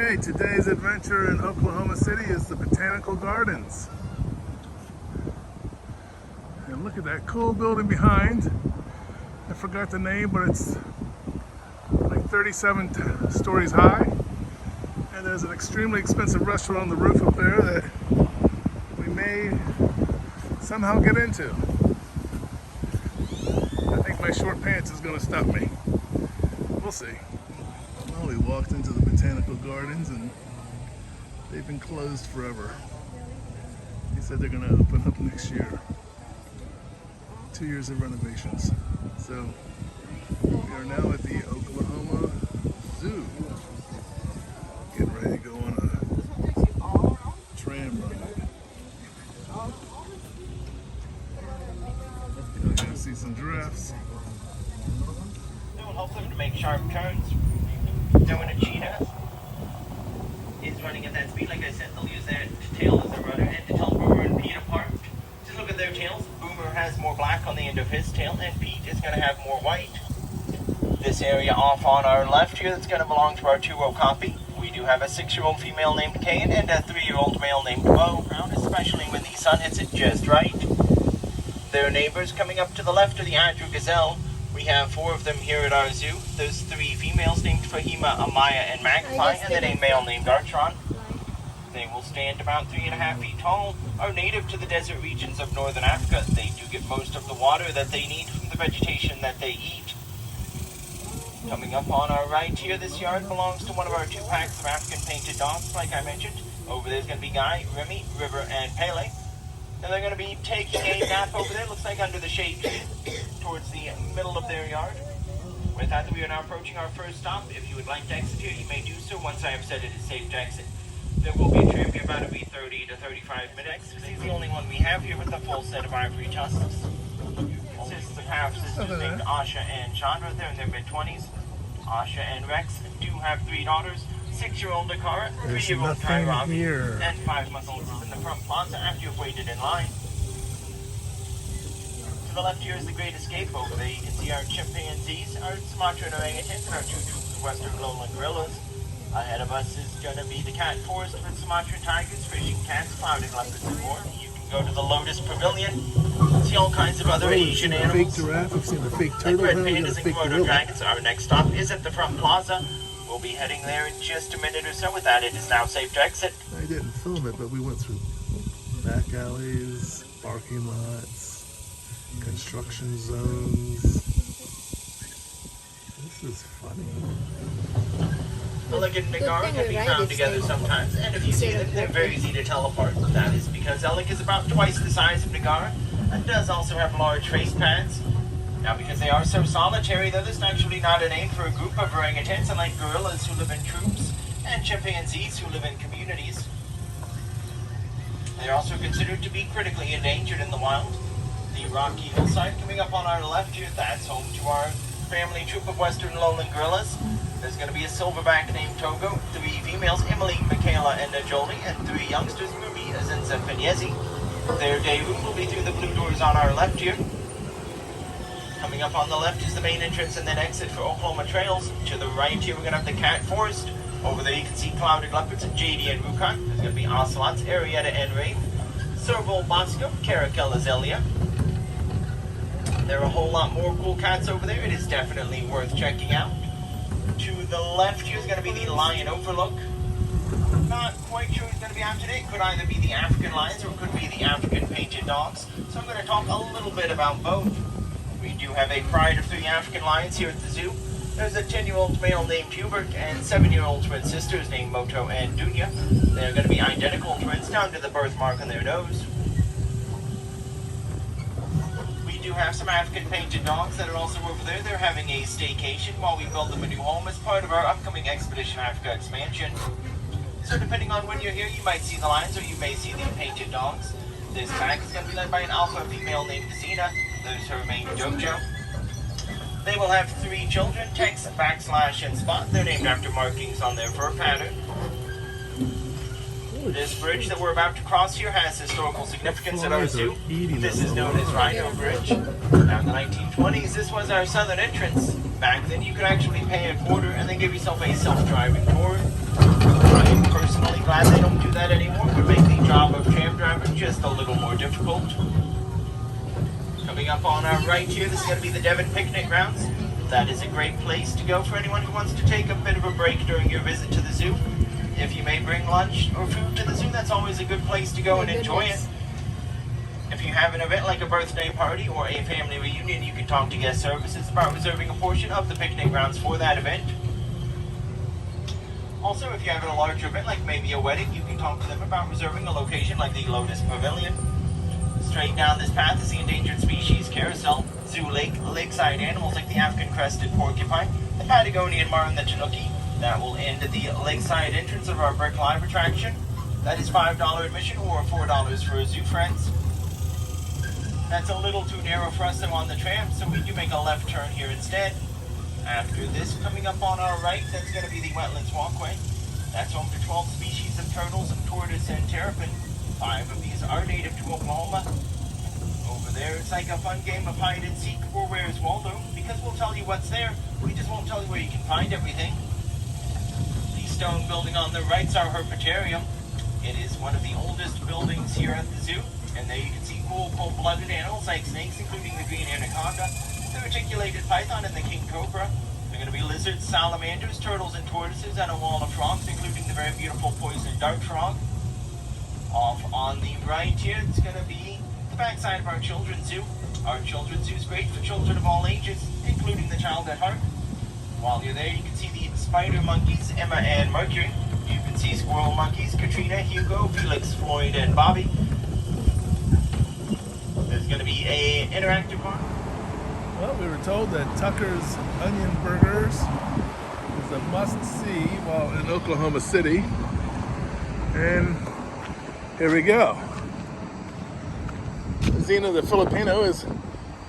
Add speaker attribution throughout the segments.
Speaker 1: Okay, today's adventure in Oklahoma City is the Botanical Gardens. And look at that cool building behind. I forgot the name, but it's like 37 stories high. And there's an extremely expensive restaurant on the roof up there that we may somehow get into. I think my short pants is going to stop me. We'll see. Well, we walked into the Botanical Gardens and they've been closed forever. They said they're going to open up next year. 2 years of renovations. So we are now at the Oklahoma Zoo. Getting ready to go on a tram ride. You're going to see some giraffes.
Speaker 2: It will help them to make sharp turns. Now when a cheetah is running at that speed, like I said, they'll use their tail as a rudder and to tell Boomer and Pete apart. Just look at their tails. Boomer has more black on the end of his tail, and Pete is going to have more white. This area off on our left here that's going to belong to our two-row copy. We do have a 6-year-old female named Kane and a 3-year-old male named Bo, especially when the sun hits it just right. Their neighbors coming up to the left are the Andrew Gazelle. We have 4 of them here at our zoo. There's 3 females named Fahima, Amaya, and Magpie, and then a male named Artron. They will stand about 3.5 feet tall, are native to the desert regions of northern Africa. They do get most of the water that they need from the vegetation that they eat. Coming up on our right here, this yard belongs to one of our 2 packs of African painted dogs, like I mentioned. Over there's going to be Guy, Remy, River, and Pele. And they're going to be taking a nap over there, looks like under the shade tree, towards the middle of their yard. With that, we are now approaching our first stop. If you would like to exit here, you may do so once I have said it is safe to exit. There will be a tram here about every 30 to 35 minutes. This is the only one we have here with a full set of ivory tusks. Consists of half-sisters named Asha and Chandra. They're in their mid-20s. Asha and Rex do have 3 daughters. 6-year-old Akara, 3-year-old Kairavi, and 5-month-old is in the front plaza after you've waited in line. To the left here is the Great Escape. Over there you can see our chimpanzees, our Sumatran orangutans, and our 2 troops of western lowland gorillas. Ahead of us is going to be the cat forest with Sumatran tigers, fishing cats, clouded leopards, and more. You can go to the Lotus Pavilion, see all kinds of other Asian animals.
Speaker 1: Fake giraffe, I've seen a fake turtle,
Speaker 2: like red pandas and Komodo dragons. Our next stop is at the front plaza. We'll be heading there in just a minute or so. With that, it is now safe to exit.
Speaker 1: I didn't film it, but we went through back alleys, parking lots, construction zones. This is funny.
Speaker 2: Elegant and Nagara can be found together sometimes, and if you see them, they're very easy to tell apart. That is because Elik is about twice the size of Nagara, and does also have large face pads. Now, because they are so solitary, though, this is actually not a name for a group of orangutans, unlike gorillas who live in troops, and chimpanzees who live in communities. They're also considered to be critically endangered in the wild. The rocky hillside coming up on our left here, that's home to our family troop of western lowland gorillas. There's going to be a silverback named Togo, 3 females, Emily, Michaela, and Najoli, and 3 youngsters, Ruby, Azinza, and Yezi. Their day room will be through the blue doors on our left here. Coming up on the left is the main entrance and then exit for Oklahoma Trails. To the right here, we're going to have the cat forest. Over there, you can see clouded leopards, JD and Rukon. There's going to be ocelots, Arietta and Rave, Serval Bosco, Caracal Azalea. There are a whole lot more cool cats over there. It is definitely worth checking out. To the left here is going to be the Lion Overlook. Not quite sure who's going to be after it. It could either be the African lions or it could be the African painted dogs. So I'm going to talk a little bit about both. We do have a pride of 3 African lions here at the zoo. There's a 10-year-old male named Hubert and 7-year-old twin sisters named Moto and Dunya. They're going to be identical twins down to the birthmark on their nose. We do have some African painted dogs that are also over there. They're having a staycation while we build them a new home as part of our upcoming Expedition Africa expansion. So depending on when you're here, you might see the lions or you may see the painted dogs. This pack is going to be led by an alpha female named Zena. There's her main Dojo. They will have 3 children, Tex, Backslash, and Spot. They're named after markings on their fur pattern. This bridge that we're about to cross here has historical significance at our zoo. This is known as Rhino Bridge. Now in the 1920s, this was our southern entrance. Back then, you could actually pay a quarter and then give yourself a self-driving tour. personally glad they don't do that anymore. Would make the job of tram driving just a little more difficult. Coming up on our right here, this is going to be the Devon Picnic Grounds. That is a great place to go for anyone who wants to take a bit of a break during your visit to the zoo. If you may bring lunch or food to the zoo, that's always a good place to go and enjoy it. If you have an event like a birthday party or a family reunion, you can talk to guest services about reserving a portion of the picnic grounds for that event. Also, if you're having a larger event like maybe a wedding, you can talk to them about reserving a location like the Lotus Pavilion. Straight down this path is the endangered species carousel, zoo lake, lakeside animals like the African crested porcupine, the Patagonian mar, and the Tanuki. That will end at the lakeside entrance of our Brick Live attraction. That is $5 admission or $4 for zoo friends. That's a little too narrow for us though on the tram, so we do make a left turn here instead. After this, coming up on our right, that's going to be the Wetlands Walkway. That's home to 12 species of turtles, tortoise, and terrapin. 5 of these are native to Oklahoma. Over there, it's like a fun game of hide and seek or Where's Waldo, because we'll tell you what's there, we just won't tell you where you can find everything. The stone building on the right's our herpetarium. It is one of the oldest buildings here at the zoo, and there you can see cool cold-blooded animals like snakes, including the green anaconda, the reticulated python, and the king cobra. There are going to be lizards, salamanders, turtles, and tortoises, and a wall of frogs, including the very beautiful poison dart frog. Off on the right here, it's going to be the backside of our children's zoo. Our children's zoo is great for children of all ages, including the child at heart. While you're there, you can see the spider monkeys, Emma and Mercury. You can see squirrel monkeys, Katrina, Hugo, Felix, Floyd, and Bobby. There's going to be an interactive bar.
Speaker 1: Well, we were told that Tucker's Onion Burgers is a must-see while in Oklahoma City. And here we go. Zena the Filipino is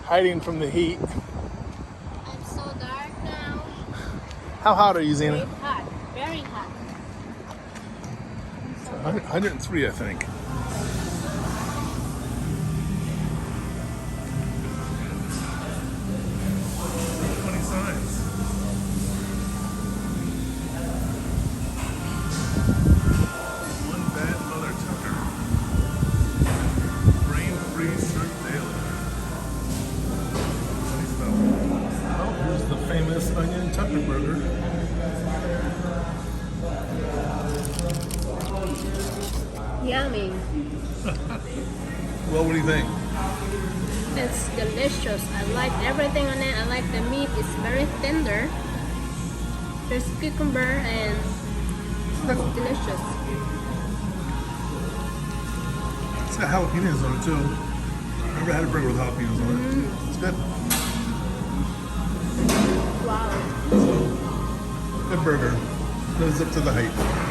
Speaker 1: hiding from the heat.
Speaker 3: I'm so dark now.
Speaker 1: How hot are you,
Speaker 3: Very
Speaker 1: Zena?
Speaker 3: hot. Very hot.
Speaker 1: 103, I think. Famous onion Tucker burger.
Speaker 3: Yummy.
Speaker 1: Well, what do you think?
Speaker 3: It's delicious. I like everything on it. I like the meat. It's very tender. There's cucumber and it's delicious.
Speaker 1: It's got jalapenos on it too. I've never had a burger with jalapenos on it. It's good.
Speaker 3: Wow.
Speaker 1: Good burger. Lives up to the hype.